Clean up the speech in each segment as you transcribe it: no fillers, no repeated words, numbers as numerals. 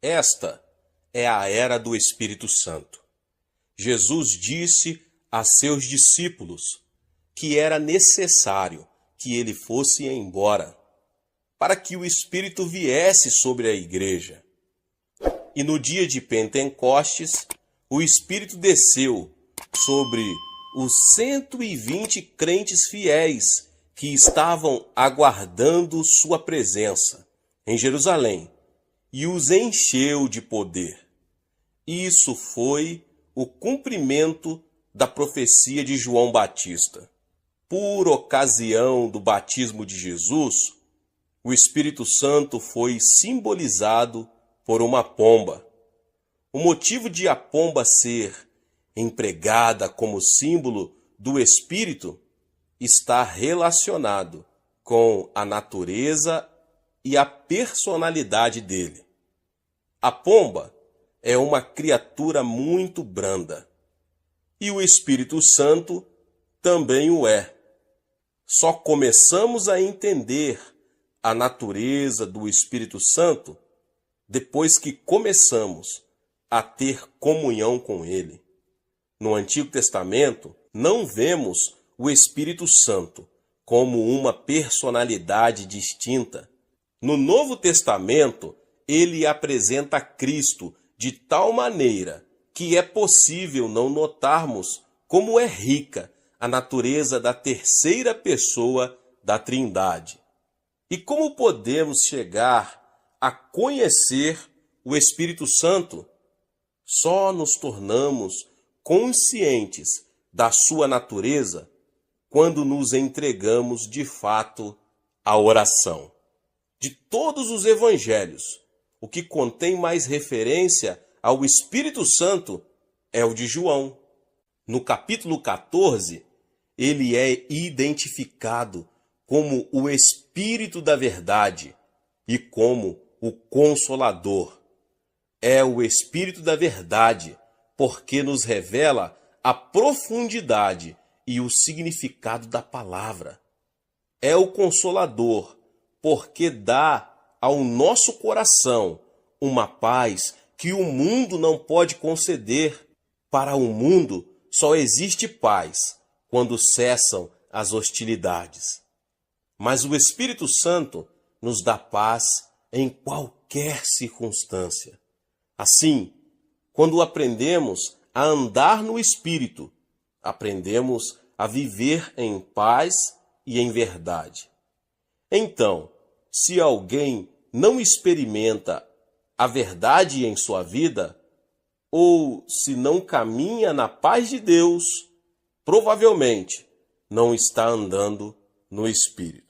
Esta é a era do Espírito Santo. Jesus disse a seus discípulos que era necessário que ele fosse embora para que o Espírito viesse sobre a igreja. E no dia de Pentecostes, o Espírito desceu sobre os 120 crentes fiéis que estavam aguardando sua presença em Jerusalém e os encheu de poder. Isso foi o cumprimento da profecia de João Batista. Por ocasião do batismo de Jesus, o Espírito Santo foi simbolizado por uma pomba. O motivo de a pomba ser empregada como símbolo do Espírito está relacionado com a natureza e a personalidade dele. A pomba é uma criatura muito branda, e o Espírito Santo também o é. Só começamos a entender a natureza do Espírito Santo depois que começamos a ter comunhão com ele. No Antigo Testamento, não vemos o Espírito Santo como uma personalidade distinta. No Novo Testamento, ele apresenta Cristo de tal maneira que é possível não notarmos como é rica a natureza da terceira pessoa da Trindade. E como podemos chegar a conhecer o Espírito Santo? Só nos tornamos conscientes da sua natureza quando nos entregamos de fato à oração. De todos os evangelhos, o que contém mais referência ao Espírito Santo é o de João. No capítulo 14, ele é identificado como o Espírito da Verdade e como o Consolador. É o Espírito da Verdade porque nos revela a profundidade e o significado da palavra. É o Consolador porque dá ao nosso coração uma paz que o mundo não pode conceder. Para o mundo só existe paz quando cessam as hostilidades. Mas o Espírito Santo nos dá paz em qualquer circunstância. Assim, quando aprendemos a andar no Espírito, aprendemos a viver em paz e em verdade. Então, se alguém não experimenta a verdade em sua vida, ou se não caminha na paz de Deus, provavelmente não está andando no Espírito.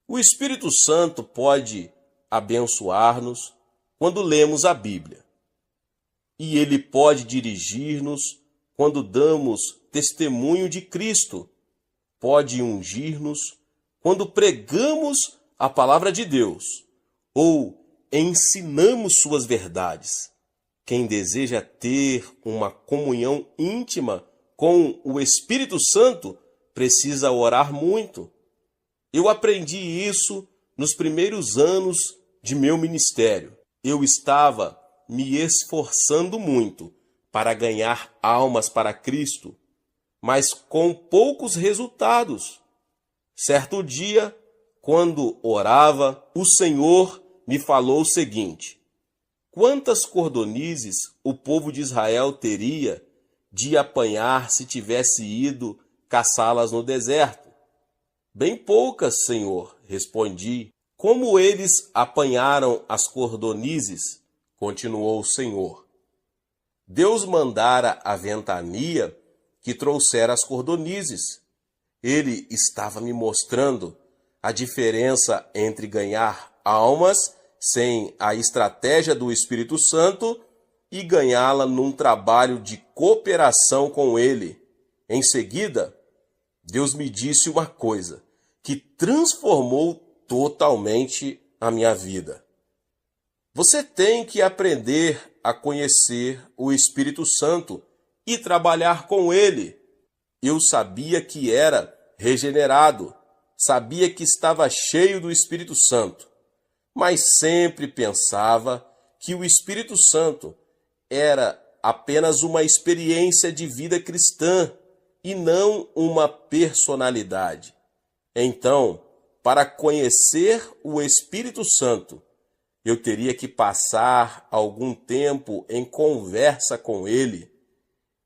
O Espírito Santo pode abençoar-nos quando lemos a Bíblia. E ele pode dirigir-nos quando damos testemunho de Cristo. Pode ungir-nos quando pregamos a palavra de Deus ou ensinamos suas verdades. Quem deseja ter uma comunhão íntima com o Espírito Santo precisa orar muito. Eu aprendi isso nos primeiros anos de meu ministério. Eu estava me esforçando muito para ganhar almas para Cristo, mas com poucos resultados. Certo dia, quando orava, o Senhor me falou o seguinte: quantas cordonizes o povo de Israel teria de apanhar se tivesse ido caçá-las no deserto? Bem poucas, Senhor, respondi. Como eles apanharam as cordonizes? Continuou o Senhor. Deus mandara a ventania que trouxera as cordonizes. Ele estava me mostrando a diferença entre ganhar almas sem a estratégia do Espírito Santo e ganhá-la num trabalho de cooperação com ele. Em seguida, Deus me disse uma coisa que transformou totalmente a minha vida. Você tem que aprender a conhecer o Espírito Santo e trabalhar com ele. Eu sabia que era regenerado, sabia que estava cheio do Espírito Santo, mas sempre pensava que o Espírito Santo era apenas uma experiência de vida cristã e não uma personalidade. Então, para conhecer o Espírito Santo, eu teria que passar algum tempo em conversa com ele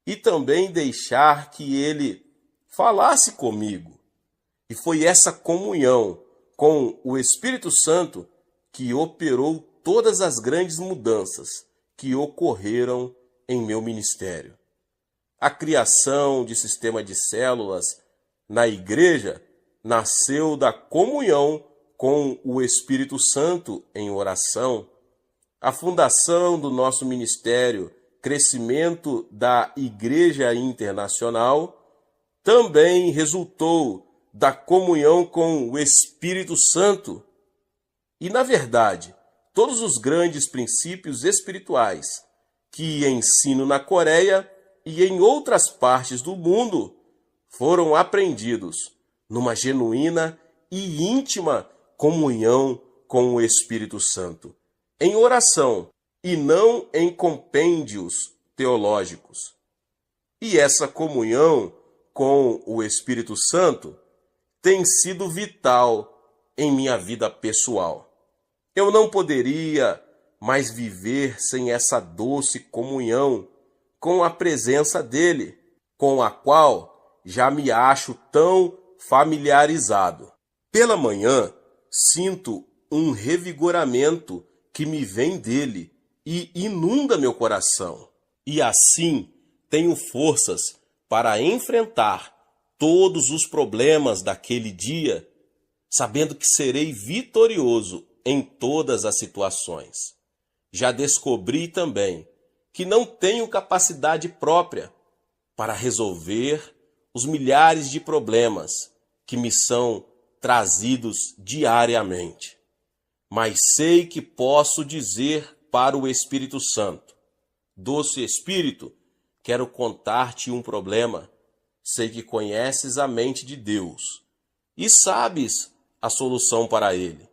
e também deixar que ele falasse comigo. E foi essa comunhão com o Espírito Santo que operou todas as grandes mudanças que ocorreram em meu ministério. A criação de sistema de células na igreja nasceu da comunhão com o Espírito Santo em oração. A fundação do nosso ministério, crescimento da Igreja Internacional, também resultou da comunhão com o Espírito Santo. E, na verdade, todos os grandes princípios espirituais que ensino na Coreia e em outras partes do mundo foram aprendidos numa genuína e íntima comunhão com o Espírito Santo, em oração e não em compêndios teológicos. E essa comunhão com o Espírito Santo tem sido vital em minha vida pessoal. Eu não poderia mais viver sem essa doce comunhão com a presença dele, com a qual já me acho tão familiarizado. Pela manhã, sinto um revigoramento que me vem dele e inunda meu coração. E assim tenho forças para enfrentar todos os problemas daquele dia, sabendo que serei vitorioso em todas as situações. Já descobri também que não tenho capacidade própria para resolver os milhares de problemas que me são trazidos diariamente. Mas sei que posso dizer para o Espírito Santo: Doce Espírito, quero contar-te um problema. Sei que conheces a mente de Deus e sabes a solução para ele.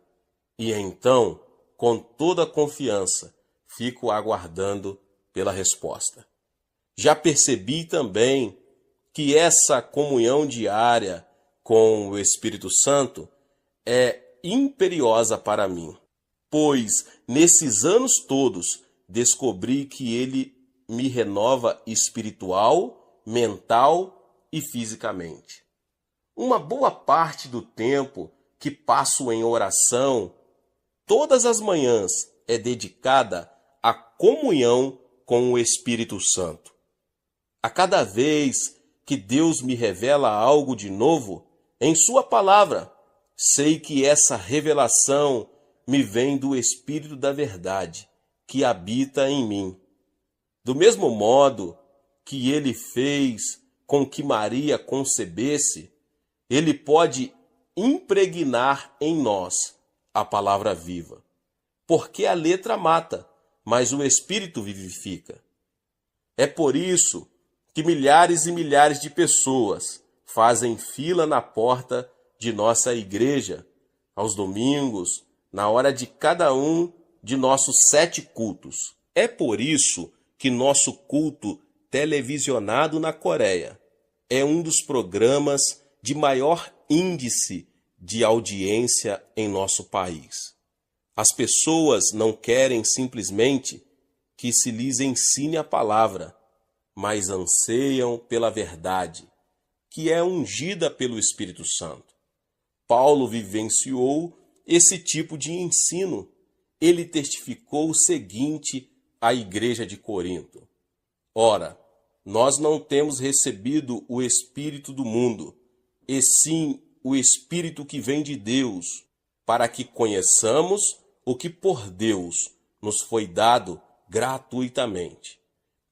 E então, com toda a confiança, fico aguardando pela resposta. Já percebi também que essa comunhão diária com o Espírito Santo é imperiosa para mim, pois nesses anos todos descobri que ele me renova espiritual, mental e fisicamente. Uma boa parte do tempo que passo em oração, todas as manhãs, é dedicada à comunhão com o Espírito Santo. A cada vez que Deus me revela algo de novo em sua palavra, sei que essa revelação me vem do Espírito da verdade, que habita em mim. Do mesmo modo que ele fez com que Maria concebesse, ele pode impregnar em nós a palavra viva. Porque a letra mata, mas o Espírito vivifica. É por isso que milhares e milhares de pessoas fazem fila na porta de nossa igreja, aos domingos, na hora de cada um de nossos 7 cultos. É por isso que nosso culto televisionado na Coreia é um dos programas de maior índice de audiência em nosso país. As pessoas não querem simplesmente que se lhes ensine a palavra, mas anseiam pela verdade, que é ungida pelo Espírito Santo. Paulo vivenciou esse tipo de ensino. Ele testificou o seguinte à igreja de Corinto: Ora, nós não temos recebido o Espírito do mundo, e sim o Espírito que vem de Deus, para que conheçamos o que por Deus nos foi dado gratuitamente.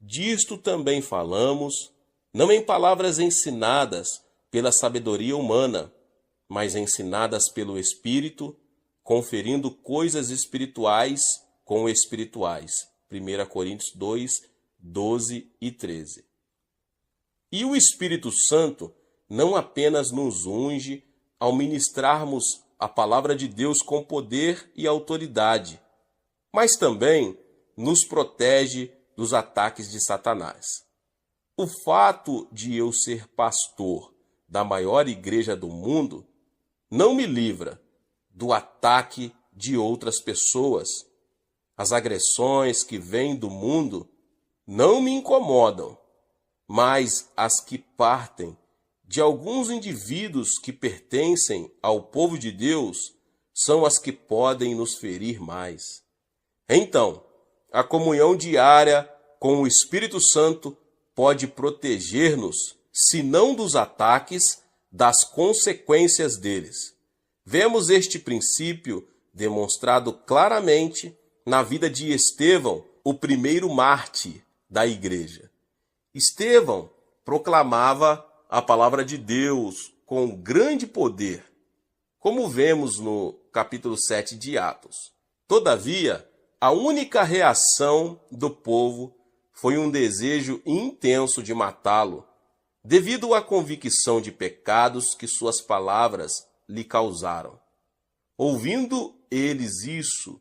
Disto também falamos, não em palavras ensinadas pela sabedoria humana, mas ensinadas pelo Espírito, conferindo coisas espirituais com espirituais. 1 Coríntios 2, 12 e 13. E o Espírito Santo não apenas nos unge ao ministrarmos a palavra de Deus com poder e autoridade, mas também nos protege dos ataques de Satanás. O fato de eu ser pastor da maior igreja do mundo não me livra do ataque de outras pessoas. As agressões que vêm do mundo não me incomodam, mas as que partem de alguns indivíduos que pertencem ao povo de Deus são as que podem nos ferir mais. Então, a comunhão diária com o Espírito Santo pode proteger-nos, se não dos ataques, das consequências deles. Vemos este princípio demonstrado claramente na vida de Estevão, o primeiro mártir da igreja. Estevão proclamava a palavra de Deus com grande poder, como vemos no capítulo 7 de Atos. Todavia, a única reação do povo foi um desejo intenso de matá-lo, devido à convicção de pecados que suas palavras lhe causaram. Ouvindo eles isso,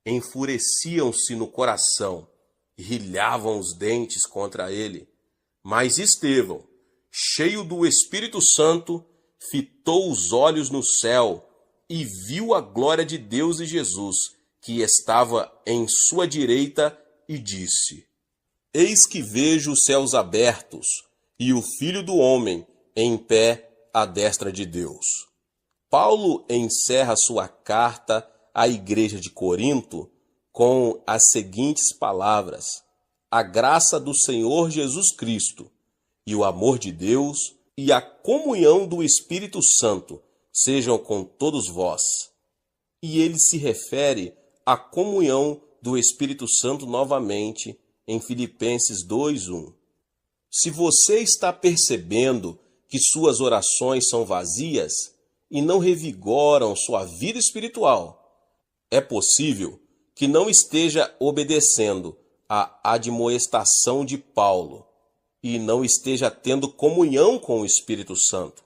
enfureciam-se no coração e rilhavam os dentes contra ele. Mas Estevão, cheio do Espírito Santo, fitou os olhos no céu e viu a glória de Deus e Jesus, que estava em sua direita, e disse: Eis que vejo os céus abertos e o Filho do Homem em pé à destra de Deus. Paulo encerra sua carta à igreja de Corinto com as seguintes palavras: a graça do Senhor Jesus Cristo e o amor de Deus e a comunhão do Espírito Santo sejam com todos vós. E ele se refere à comunhão do Espírito Santo novamente em Filipenses 2:1. Se você está percebendo que suas orações são vazias e não revigoram sua vida espiritual, é possível que não esteja obedecendo à admoestação de Paulo e não esteja tendo comunhão com o Espírito Santo.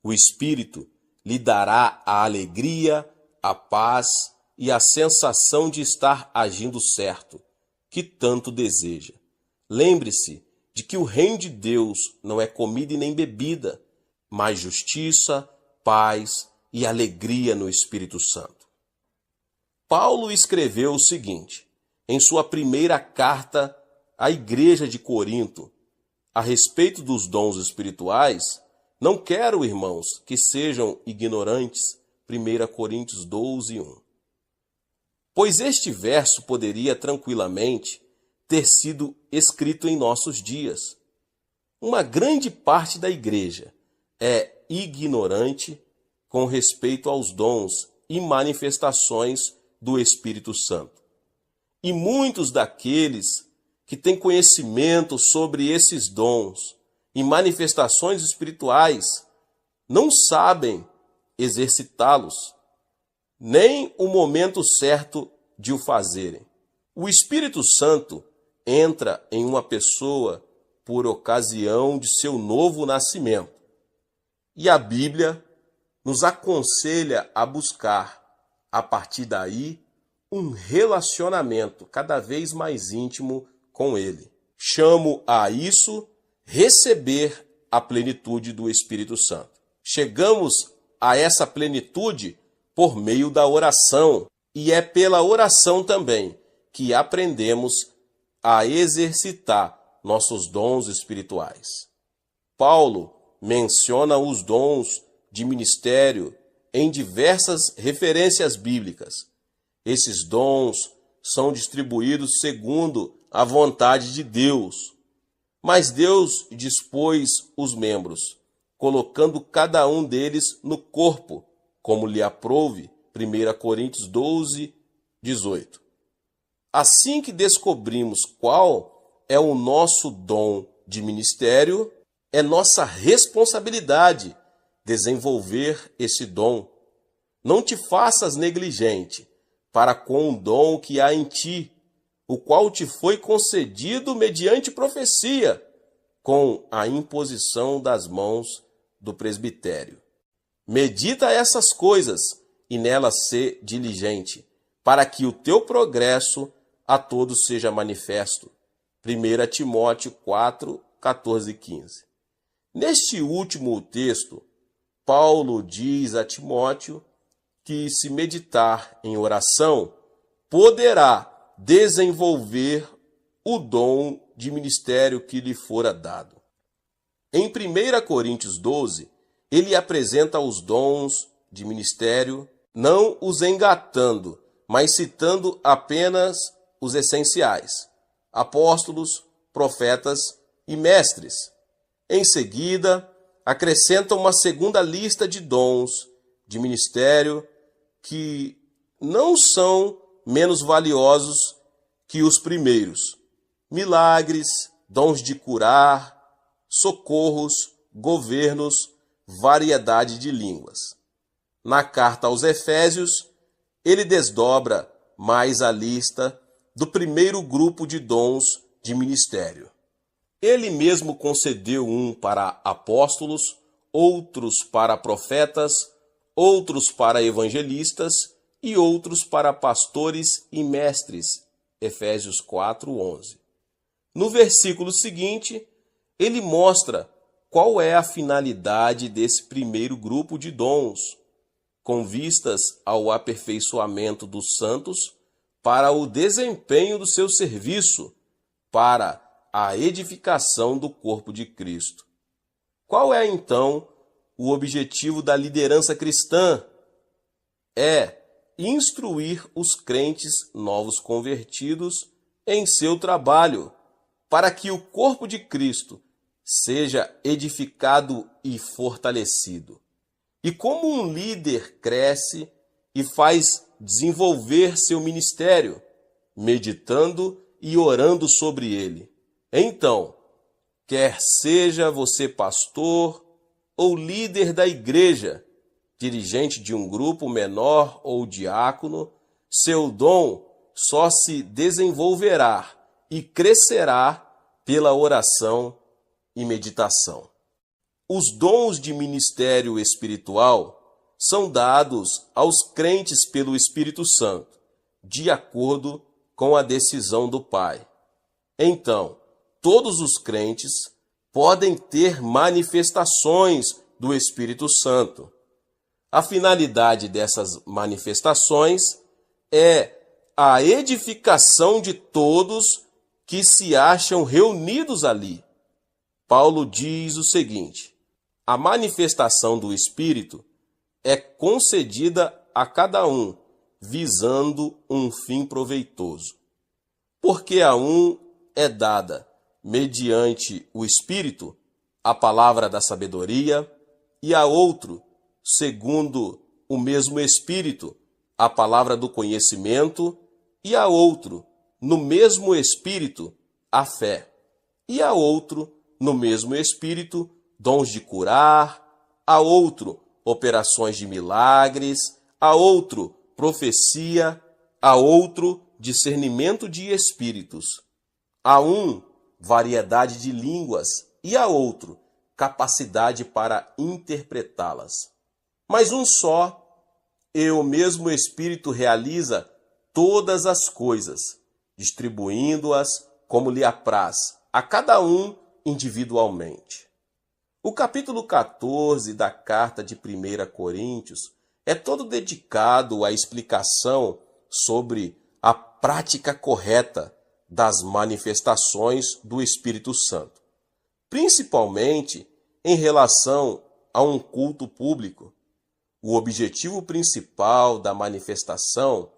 O Espírito lhe dará a alegria, a paz e a sensação de estar agindo certo, que tanto deseja. Lembre-se de que o reino de Deus não é comida e nem bebida, mas justiça, paz e alegria no Espírito Santo. Paulo escreveu o seguinte, em sua primeira carta à igreja de Corinto, a respeito dos dons espirituais: não quero, irmãos, que sejam ignorantes. 1 Coríntios 12:1. Pois este verso poderia tranquilamente ter sido escrito em nossos dias. Uma grande parte da igreja é ignorante com respeito aos dons e manifestações do Espírito Santo. E muitos daqueles que têm conhecimento sobre esses dons e manifestações espirituais não sabem exercitá-los, nem o momento certo de o fazerem. O Espírito Santo entra em uma pessoa por ocasião de seu novo nascimento. E a Bíblia nos aconselha a buscar, a partir daí, um relacionamento cada vez mais íntimo com Ele. Chamo a isso receber a plenitude do Espírito Santo. Chegamos a essa plenitude por meio da oração, e é pela oração também que aprendemos a exercitar nossos dons espirituais. Paulo menciona os dons de ministério em diversas referências bíblicas. Esses dons são distribuídos segundo a vontade de Deus, mas Deus dispôs os membros, colocando cada um deles no corpo, como lhe aprouve. 1 Coríntios 12:18. Assim que descobrimos qual é o nosso dom de ministério, é nossa responsabilidade desenvolver esse dom. Não te faças negligente para com o dom que há em ti, o qual te foi concedido mediante profecia, com a imposição das mãos do presbitério. Medita essas coisas e nelas sê diligente, para que o teu progresso a todos seja manifesto. 1 Timóteo 4, 14 e 15. Neste último texto, Paulo diz a Timóteo que, se meditar em oração, poderá desenvolver o dom de ministério que lhe fora dado. Em 1 Coríntios 12, ele apresenta os dons de ministério, não os engatando, mas citando apenas os essenciais: apóstolos, profetas e mestres. Em seguida, acrescenta uma segunda lista de dons de ministério que não são menos valiosos que os primeiros: milagres, dons de curar, socorros, governos, variedade de línguas. Na carta aos Efésios, ele desdobra mais a lista do primeiro grupo de dons de ministério. Ele mesmo concedeu um para apóstolos, outros para profetas, outros para evangelistas e outros para pastores e mestres. Efésios 4:11. No versículo seguinte, ele mostra qual é a finalidade desse primeiro grupo de dons, com vistas ao aperfeiçoamento dos santos para o desempenho do seu serviço, para a edificação do corpo de Cristo. Qual é, então, o objetivo da liderança cristã? É instruir os crentes novos convertidos em seu trabalho, para que o corpo de Cristo seja edificado e fortalecido. E como um líder cresce e faz desenvolver seu ministério, meditando e orando sobre ele. Então, quer seja você pastor ou líder da igreja, dirigente de um grupo menor ou diácono, seu dom só se desenvolverá e crescerá pela oração e meditação. Os dons de ministério espiritual são dados aos crentes pelo Espírito Santo, de acordo com a decisão do Pai. Então, todos os crentes podem ter manifestações do Espírito Santo. A finalidade dessas manifestações é a edificação de todos que se acham reunidos ali. Paulo diz o seguinte: a manifestação do Espírito é concedida a cada um, visando um fim proveitoso. Porque a um é dada, mediante o Espírito, a palavra da sabedoria, e a outro, segundo o mesmo Espírito, a palavra do conhecimento, e a outro, no mesmo Espírito, a fé, e a outro, no mesmo Espírito, dons de curar, a outro, operações de milagres, a outro, profecia, a outro, discernimento de espíritos, a um, variedade de línguas, e a outro, capacidade para interpretá-las. Mas um só, e o mesmo Espírito realiza todas as coisas, distribuindo-as como lhe apraz, a cada um individualmente. O capítulo 14 da carta de 1 Coríntios é todo dedicado à explicação sobre a prática correta das manifestações do Espírito Santo, principalmente em relação a um culto público. O objetivo principal da manifestação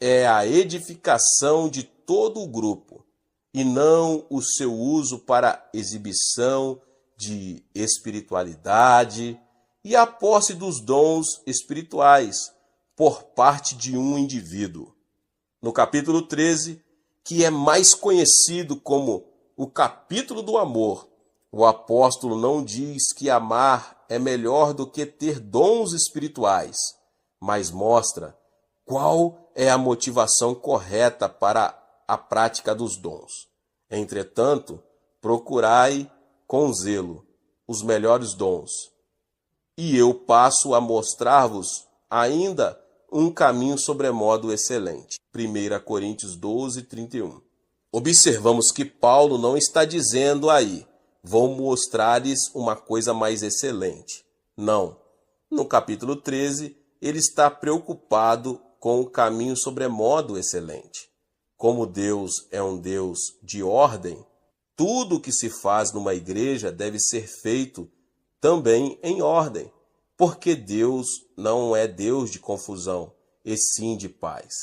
é a edificação de todo o grupo, e não o seu uso para exibição de espiritualidade e a posse dos dons espirituais por parte de um indivíduo. No capítulo 13, que é mais conhecido como o capítulo do amor, o apóstolo não diz que amar é melhor do que ter dons espirituais, mas mostra qual é a motivação correta para a prática dos dons. Entretanto, procurai com zelo os melhores dons. E eu passo a mostrar-vos ainda um caminho sobremodo excelente. 1 Coríntios 12, 31. Observamos que Paulo não está dizendo aí, vou mostrar-lhes uma coisa mais excelente. Não. No capítulo 13, ele está preocupado com o caminho sobremodo excelente. Como Deus é um Deus de ordem, tudo o que se faz numa igreja deve ser feito também em ordem, porque Deus não é Deus de confusão, e sim de paz.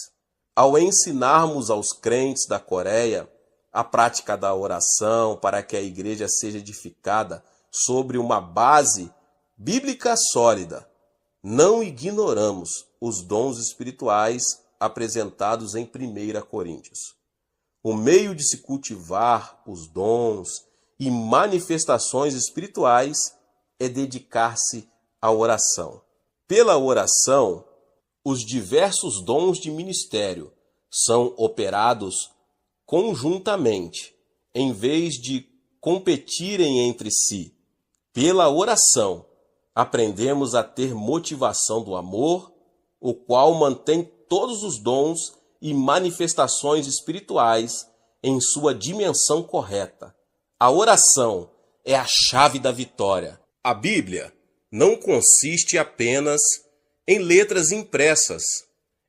Ao ensinarmos aos crentes da Coreia a prática da oração para que a igreja seja edificada sobre uma base bíblica sólida, não ignoramos os dons espirituais apresentados em 1 Coríntios. O meio de se cultivar os dons e manifestações espirituais é dedicar-se à oração. Pela oração, os diversos dons de ministério são operados conjuntamente, em vez de competirem entre si. Pela oração, aprendemos a ter motivação do amor, o qual mantém todos os dons e manifestações espirituais em sua dimensão correta. A oração é a chave da vitória. A Bíblia não consiste apenas em letras impressas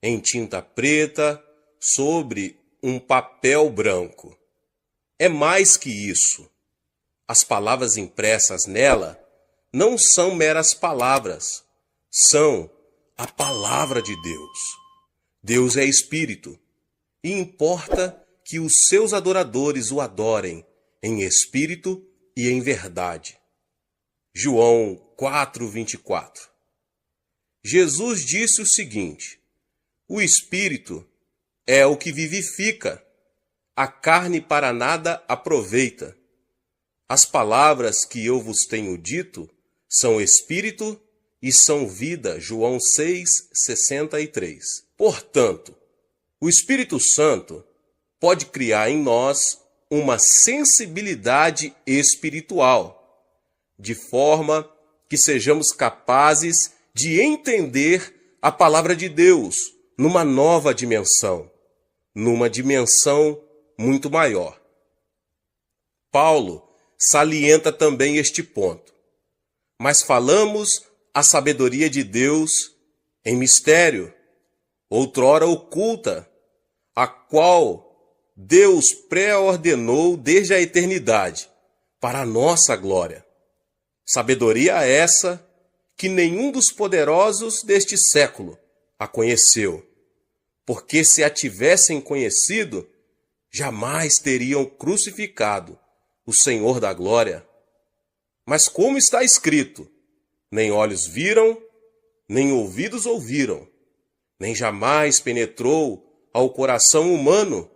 em tinta preta sobre um papel branco. É mais que isso. As palavras impressas nela não são meras palavras, são a palavra de Deus. Deus é Espírito e importa que os seus adoradores o adorem em espírito e em verdade. João 4:24. Jesus disse o seguinte: o Espírito é o que vivifica, a carne para nada aproveita. As palavras que eu vos tenho dito são Espírito e são vida. João 6:63. Portanto, o Espírito Santo pode criar em nós uma sensibilidade espiritual, de forma que sejamos capazes de entender a palavra de Deus numa nova dimensão, numa dimensão muito maior. Paulo salienta também este ponto. Mas falamos a sabedoria de Deus em mistério, outrora oculta, a qual Deus pré-ordenou desde a eternidade, para a nossa glória. Sabedoria essa que nenhum dos poderosos deste século a conheceu, porque se a tivessem conhecido, jamais teriam crucificado o Senhor da glória. Mas como está escrito, nem olhos viram, nem ouvidos ouviram, nem jamais penetrou ao coração humano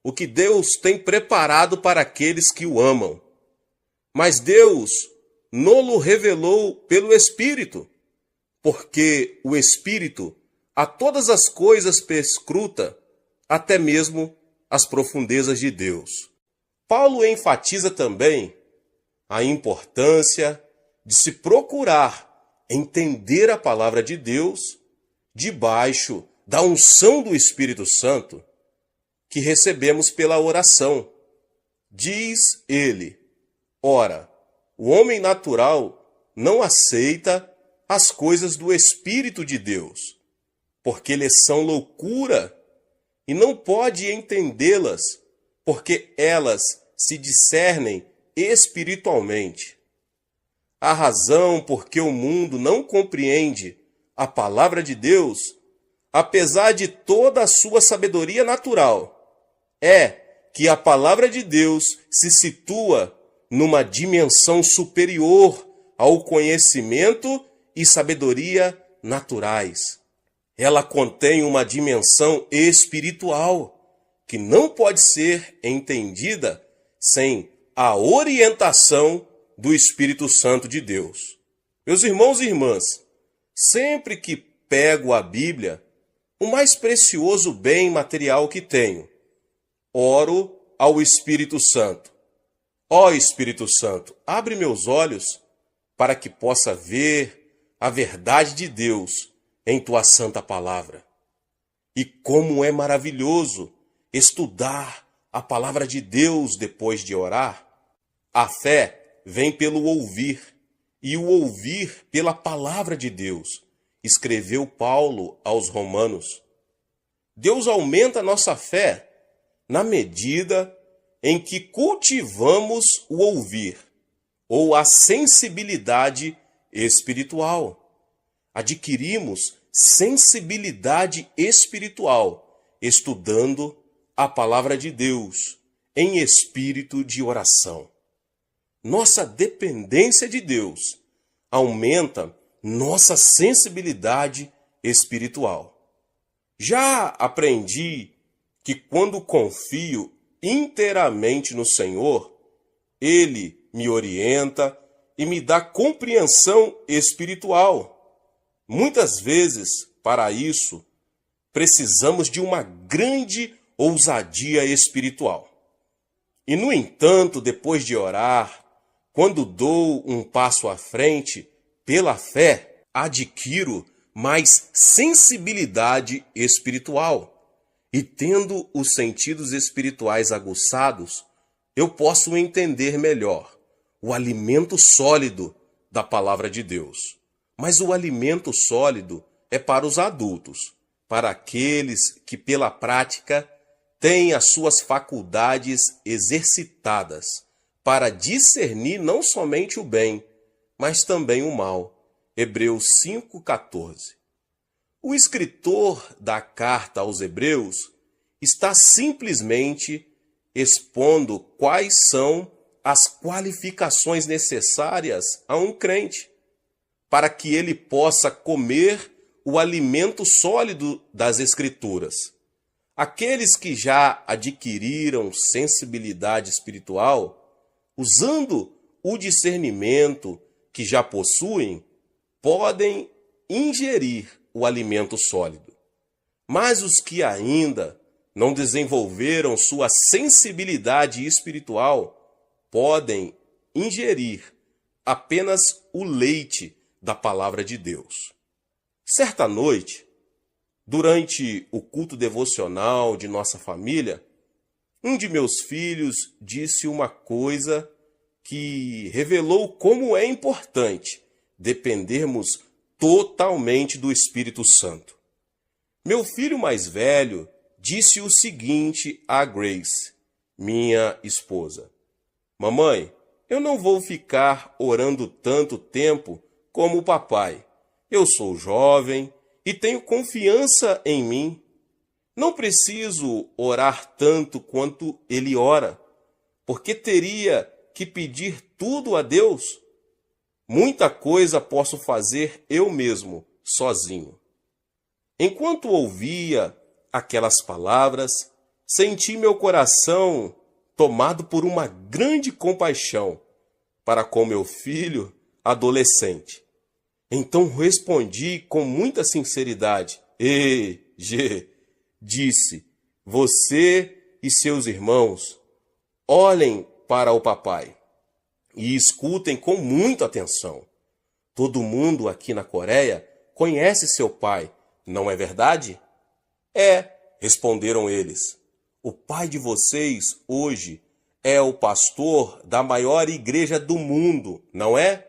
o que Deus tem preparado para aqueles que o amam. Mas Deus no-lo revelou pelo Espírito, porque o Espírito a todas as coisas perscruta, até mesmo as profundezas de Deus. Paulo enfatiza também a importância de se procurar entender a palavra de Deus debaixo da unção do Espírito Santo que recebemos pela oração. Diz ele: ora, o homem natural não aceita as coisas do Espírito de Deus, porque lhes são loucura, e não pode entendê-las, porque elas se discernem espiritualmente. A razão por que o mundo não compreende a palavra de Deus, apesar de toda a sua sabedoria natural, é que a palavra de Deus se situa numa dimensão superior ao conhecimento e sabedoria naturais. Ela contém uma dimensão espiritual que não pode ser entendida sem a orientação do Espírito Santo de Deus. Meus irmãos e irmãs, sempre que pego a Bíblia, o mais precioso bem material que tenho, oro ao Espírito Santo. Ó Espírito Santo, abre meus olhos para que possa ver a verdade de Deus em tua santa palavra. E como é maravilhoso estudar a palavra de Deus depois de orar. A fé vem pelo ouvir, e o ouvir pela palavra de Deus, escreveu Paulo aos Romanos. Deus aumenta a nossa fé na medida em que cultivamos o ouvir, ou a sensibilidade espiritual. Adquirimos sensibilidade espiritual estudando a palavra de Deus em espírito de oração. Nossa dependência de Deus aumenta nossa sensibilidade espiritual. Já aprendi que quando confio inteiramente no Senhor, Ele me orienta e me dá compreensão espiritual. Muitas vezes, para isso, precisamos de uma grande ousadia espiritual. E, no entanto, depois de orar, quando dou um passo à frente, pela fé, adquiro mais sensibilidade espiritual. E tendo os sentidos espirituais aguçados, eu posso entender melhor o alimento sólido da palavra de Deus. Mas o alimento sólido é para os adultos, para aqueles que pela prática têm as suas faculdades exercitadas para discernir não somente o bem, mas também o mal. Hebreus 5,14. O escritor da carta aos Hebreus está simplesmente expondo quais são as qualificações necessárias a um crente, para que ele possa comer o alimento sólido das Escrituras. Aqueles que já adquiriram sensibilidade espiritual, usando o discernimento que já possuem, podem ingerir o alimento sólido. Mas os que ainda não desenvolveram sua sensibilidade espiritual podem ingerir apenas o leite da palavra de Deus. Certa noite, durante o culto devocional de nossa família, um de meus filhos disse uma coisa que revelou como é importante dependermos totalmente do Espírito Santo. Meu filho mais velho disse o seguinte a Grace, minha esposa: Mamãe, eu não vou ficar orando tanto tempo como o papai. Eu sou jovem e tenho confiança em mim. Não preciso orar tanto quanto ele ora, porque teria que pedir tudo a Deus. Muita coisa posso fazer eu mesmo, sozinho. Enquanto ouvia aquelas palavras, senti meu coração tomado por uma grande compaixão para com meu filho adolescente. Então respondi com muita sinceridade: disse, você e seus irmãos olhem para o papai e escutem com muita atenção. Todo mundo aqui na Coreia conhece seu pai, não é verdade? É, responderam eles. O pai de vocês hoje é o pastor da maior igreja do mundo, não é?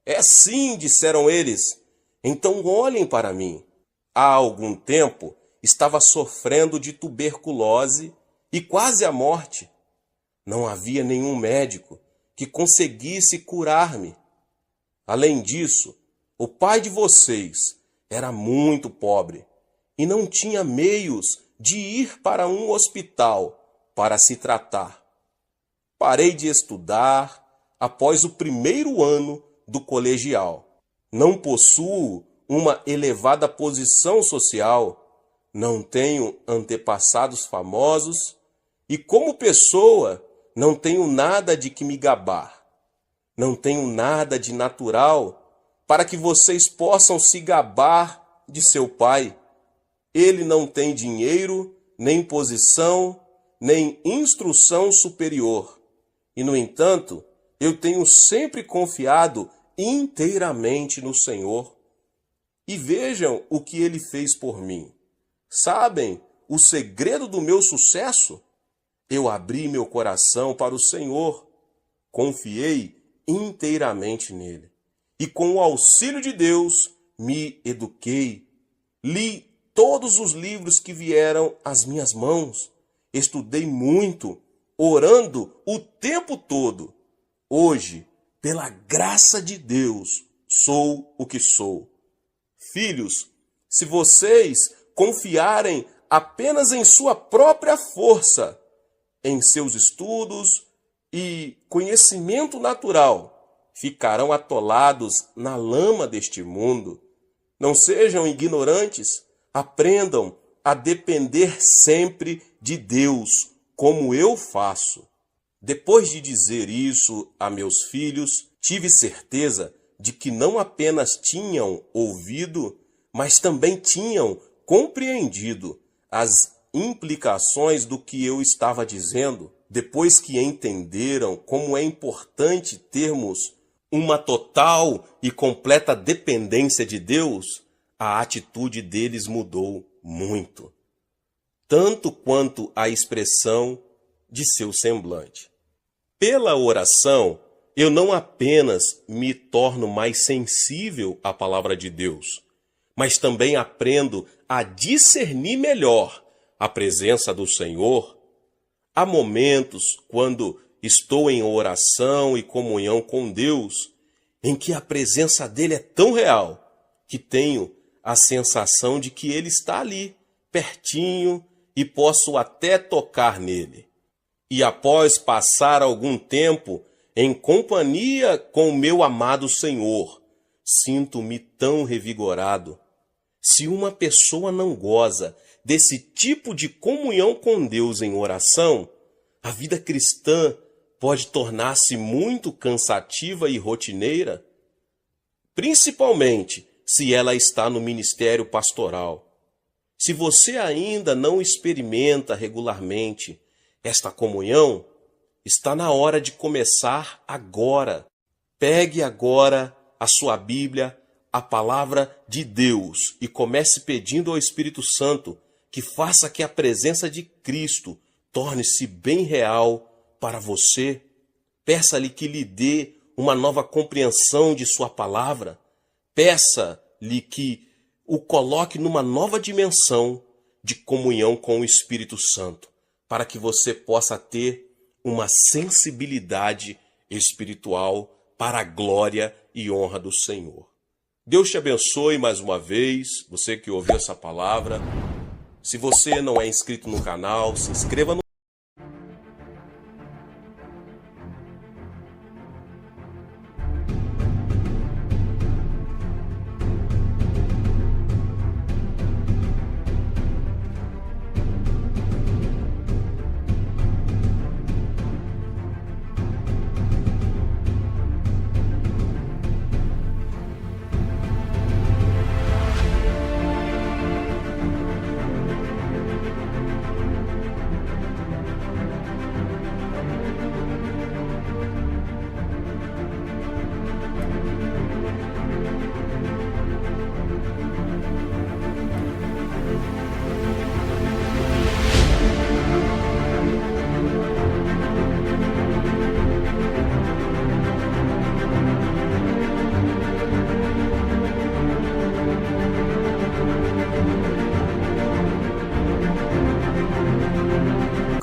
É sim, disseram eles. Então olhem para mim. Há algum tempo estava sofrendo de tuberculose e quase à morte. Não havia nenhum médico que conseguisse curar-me. Além disso, o pai de vocês era muito pobre e não tinha meios de ir para um hospital para se tratar. Parei de estudar após o primeiro ano do colegial. Não possuo uma elevada posição social, não tenho antepassados famosos e, como pessoa, não tenho nada de que me gabar. Não tenho nada de natural para que vocês possam se gabar de seu pai. Ele não tem dinheiro, nem posição, nem instrução superior. E, no entanto, eu tenho sempre confiado inteiramente no Senhor. e vejam o que ele fez por mim. Sabem o segredo do meu sucesso? Eu abri meu coração para o Senhor, confiei inteiramente nele. E com o auxílio de Deus, me eduquei. Li todos os livros que vieram às minhas mãos. Estudei muito, orando o tempo todo. Hoje, pela graça de Deus, sou o que sou. Filhos, se vocês confiarem apenas em sua própria força, em seus estudos e conhecimento natural, ficarão atolados na lama deste mundo. Não sejam ignorantes, aprendam a depender sempre de Deus, como eu faço. Depois de dizer isso a meus filhos, tive certeza de que não apenas tinham ouvido, mas também tinham compreendido as implicações do que eu estava dizendo. Depois que entenderam como é importante termos uma total e completa dependência de Deus, a atitude deles mudou muito, tanto quanto a expressão de seu semblante. Pela oração, eu não apenas me torno mais sensível à palavra de Deus, mas também aprendo a discernir melhor a presença do Senhor. Há momentos quando estou em oração e comunhão com Deus, em que a presença dele é tão real que tenho a sensação de que ele está ali, pertinho, e posso até tocar nele. E após passar algum tempo em companhia com o meu amado Senhor, sinto-me tão revigorado. Se uma pessoa não goza desse tipo de comunhão com Deus em oração, a vida cristã pode tornar-se muito cansativa e rotineira, principalmente se ela está no ministério pastoral. Se você ainda não experimenta regularmente esta comunhão, está na hora de começar agora. Pegue agora a sua Bíblia, a palavra de Deus, e comece pedindo ao Espírito Santo que faça que a presença de Cristo torne-se bem real para você. Peça-lhe que lhe dê uma nova compreensão de sua palavra. Peça-lhe que o coloque numa nova dimensão de comunhão com o Espírito Santo, para que você possa ter uma sensibilidade espiritual para a glória e honra do Senhor. Deus te abençoe mais uma vez, você que ouviu essa palavra. Se você não é inscrito no canal, se inscreva no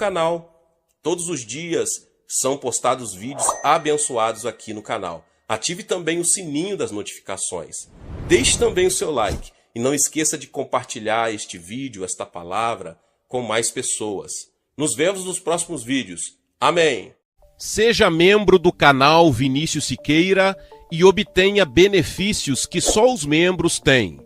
canal. Todos os dias são postados vídeos abençoados aqui no canal. Ative também o sininho das notificações. Deixe também o seu like e não esqueça de compartilhar este vídeo, esta palavra, com mais pessoas. Nos vemos nos próximos vídeos. Amém! Seja membro do canal Vinícius Siqueira e obtenha benefícios que só os membros têm.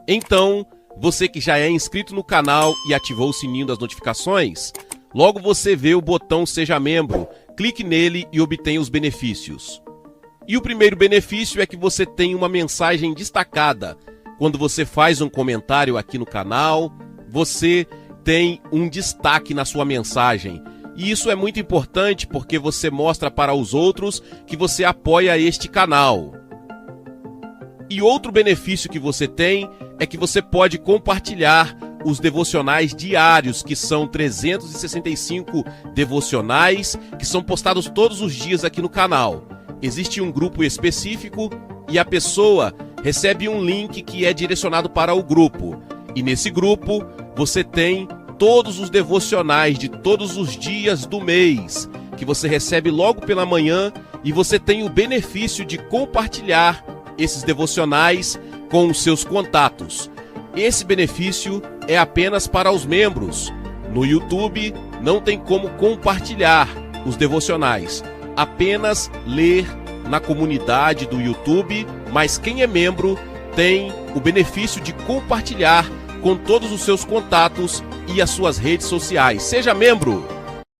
Então, você que já é inscrito no canal e ativou o sininho das notificações, logo você vê o botão Seja Membro, clique nele e obtenha os benefícios. E o primeiro benefício é que você tem uma mensagem destacada. Quando você faz um comentário aqui no canal, você tem um destaque na sua mensagem. E isso é muito importante porque você mostra para os outros que você apoia este canal. E outro benefício que você tem é que você pode compartilhar os devocionais diários, que são 365 devocionais, que são postados todos os dias aqui no canal. Existe um grupo específico e a pessoa recebe um link que é direcionado para o grupo. E nesse grupo você tem todos os devocionais de todos os dias do mês, que você recebe logo pela manhã, e você tem o benefício de compartilhar esses devocionais com os seus contatos. Esse benefício é apenas para os membros. No YouTube não tem como compartilhar os devocionais, apenas ler na comunidade do YouTube, mas quem é membro tem o benefício de compartilhar com todos os seus contatos e as suas redes sociais. Seja membro!